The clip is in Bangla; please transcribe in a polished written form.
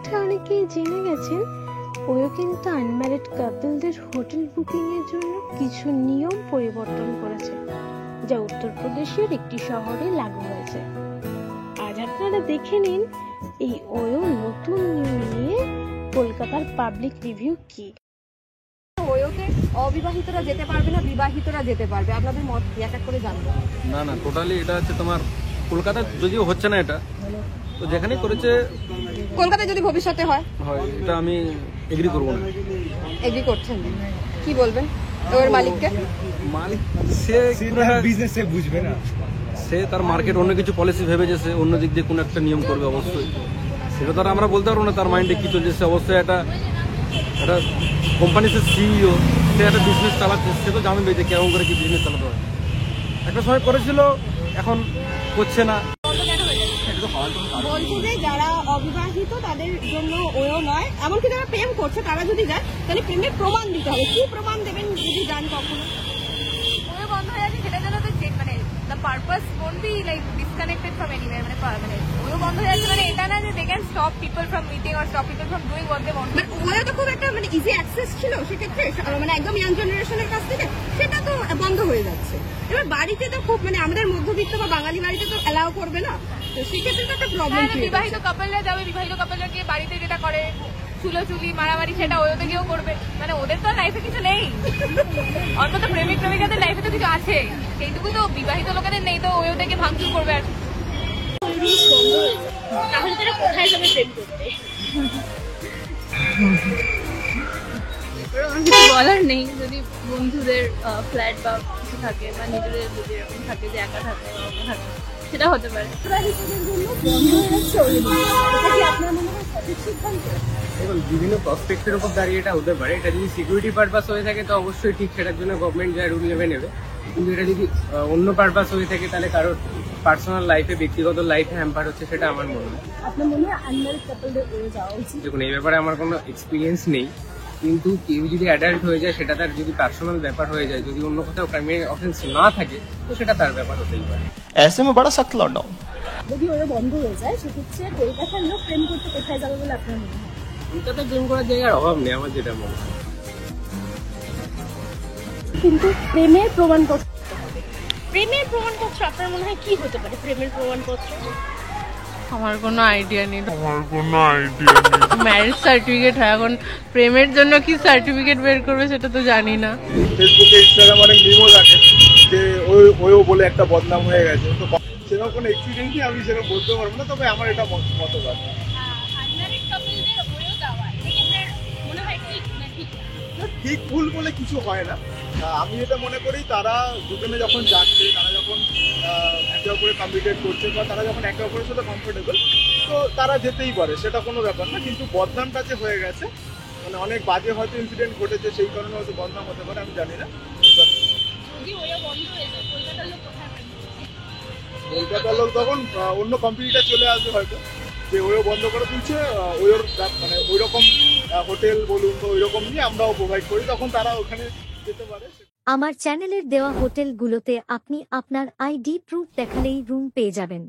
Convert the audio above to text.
এটা অনেকেই জেনে গেছেন, ওয়ো কিন্তু আনম্যারিড কাপলদের হোটেল বুকিং এর জন্য কিছু নিয়ম পরিবর্তন করেছে, যা উত্তরপ্রদেশের একটি শহরে লাগু হয়েছে। আজ আপনারা দেখে নিন এই ওয়ো নতুন নিয়ম নিয়ে কলকাতার পাবলিক রিভিউ কি। ওয়োতে অবিবাহিতরা যেতে পারবে না, বিবাহিতরা যেতে পারবে। আপনাদের মত কি এক এক করে জানবো? না টোটালি এটা হচ্ছে তোমার কলকাতা যদিও হচ্ছে না, এটা তো যেখানে করেছে কলকাতায় যদি ভবিষ্যতে হয় এটা আমি এগ্রি করবো না। এগ্রি করছেন? কি বলবেন ওর মালিককে? মালিক সে বিজনেস সে বুঝবে না, সে তার মার্কেট অন্য কিছু পলিসি ভেবেছে, সে অন্য দিক দিয়ে কোনো একটা নিয়ম করবে অবশ্যই। সেটা তো আর আমরা বলতে পারবো না তার মাইন্ডে কি চলছে। সে অবশ্যই একটা কোম্পানি, সে সিইও, সে একটা বিজনেস চালাচ্ছে, সে তো জানবে যে কেমন করে কি বিজনেস চালাতে হয়। একটা সময় করেছিল, এখন করছে না। বলছে যে যারা অবিবাহিত তাদের জন্য ওয়ো নয়, এমনকি যারা প্রেম করছে তারা যদি যায় তাহলে প্রেমের প্রমাণ দিতে হবে। কি প্রমাণ দেবেন যদি যান কখনো? ওয়ো বন্ধ হয়ে আছে সেটা যেন তো মানে the purpose won't be like disconnected from anywhere, মানে ওয়ো বন্ধ হয়ে আছে মানে এটা না যে they can stop people from meeting or stop people from doing what they want. মানে ওয়ো তো খুব একটা মানে ইজি অ্যাক্সেস ছিল সেক্ষেত্রে, মানে একদম ইয়াং জেনারেশনের কাছ থেকে সেটা তো বন্ধ হয়ে যাচ্ছে। এবার বাড়িতে তো খুব মানে আমাদের মধ্যবিত্ত বা বাঙালি বাড়িতে তো অ্যালাউ করবে না, তো সেক্ষেত্রে তো একটা প্রবলেম। বিবাহিত কাপলরা যাবে, বিবাহিত কাপলরা গিয়ে বাড়িতে যেটা করে চুলোচুলি মারামারি সেটা ওয়োতে গিয়েও করবে। মানে ওদের তো লাইফে কিছু নেই, অন্তত প্রেমিক প্রেমিকাদের লাইফে তো কিছু আছে, সেইটুকু তো বিবাহিত লোকেদের নেই। তো ওয়োতে গিয়ে ভাঙচুর করবে আর তাহলে তারা কোথায় যাবে প্রেম করতে? কিছু বলার নেই। যদি বন্ধুদের ফ্ল্যাট বা কিছু থাকে বা নিজেদের যদি এরকম থাকে যে একা থাকে বা অন্য থাকে, সেটা হতে পারে। এবং বিভিন্ন প্রসপেক্টের উপর দাঁড়িয়ে এটা হতে পারে। এটা যদি সিকিউরিটি পারপাস হয়ে থাকে তো অবশ্যই ঠিক, সেটার জন্য গভর্নমেন্ট যা রুল নেবে। কিন্তু এটা যদি অন্য পারপাস হয়ে থাকে তাহলে কারোর পার্সোনাল লাইফে, ব্যক্তিগত লাইফে হ্যাম্পার হচ্ছে, সেটা আমার মনে হয়। আপনার মনে হয় আনম্যারিড কাপলদের ওয়ো যাওয়া উচিত? দেখুন, এই ব্যাপারে আমার কোনো এক্সপিরিয়েন্স নেই, কিন্তু কেউ যদি অ্যাডাল্ট হয়ে যায় সেটা তার যদি পার্সোনাল ব্যাপার হয়ে যায়, যদি অন্য কোথাও ক্রাইমিনাল অফেন্স না থাকে তো সেটা তার ব্যাপার হতেই পারে। ऐसे में बड़ा सख्त लॉकडाउन। যদি ওয়ো বন্ধ হয়ে যায় সেক্ষেত্রে কলকাতার লোক প্রেম করতে কোথায় যাবে বলে আপনার মনে হয়? কলকাতায় প্রেম করার জায়গার অভাব নেই আমার যেটা মনে হয়। কিন্তু প্রেমের প্রমাণপত্র, আপনার মনে হয় কি হতে পারে প্রেমের প্রমাণপত্র? আমার কোনো আইডিয়া নেই। ম্যারেজ সার্টিফিকেট হয়, এখন প্রেমের জন্য কি সার্টিফিকেট বের করবে সেটা তো জানি না। ফেসবুকে, ইনস্টাগ্রামে অনেক মিমও থাকে যে ওয়ো বলে একটা বদনাম হয়ে গেছে। তো সেরকম কোনো এক্সপিরিয়েন্সই আমি সেরকম বলতে পারবো না, তবে আমার এটা মতবাদ। ঠিক ভুল বলে কিছু হয় না। আমি এটা মনে করি তারা দুজনে যখন যাচ্ছে, তারা যখন একে অপরে কমিটেড করছে বা তারা যখন একে অপরের সাথে কমফোর্টেবল, তো তারা যেতেই পারে, সেটা কোনো ব্যাপার না। কিন্তু বদনামটা যে হয়ে গেছে, মানে অনেক বাজে হয়তো ইনসিডেন্ট ঘটেছে, সেই কারণে হয়তো বদনাম হতে পারে, আমি জানি না। কলকাতার লোক তখন অন্য কম্পিটিটার চলে আসবে হয়তো, যে ওয়ো বন্ধ করে দিচ্ছে, ওয়োর মানে ওই রকম হোটেল বলুন তো ওই রকম নিয়ে আমরাও প্রোভাইড করি, তখন তারা ওখানে যেতে পারে। আমার চ্যানেলের দেওয়া হোটেলগুলোতে আপনি আপনার আইডি প্রুফ দেখালেই রুম পেয়ে যাবেন।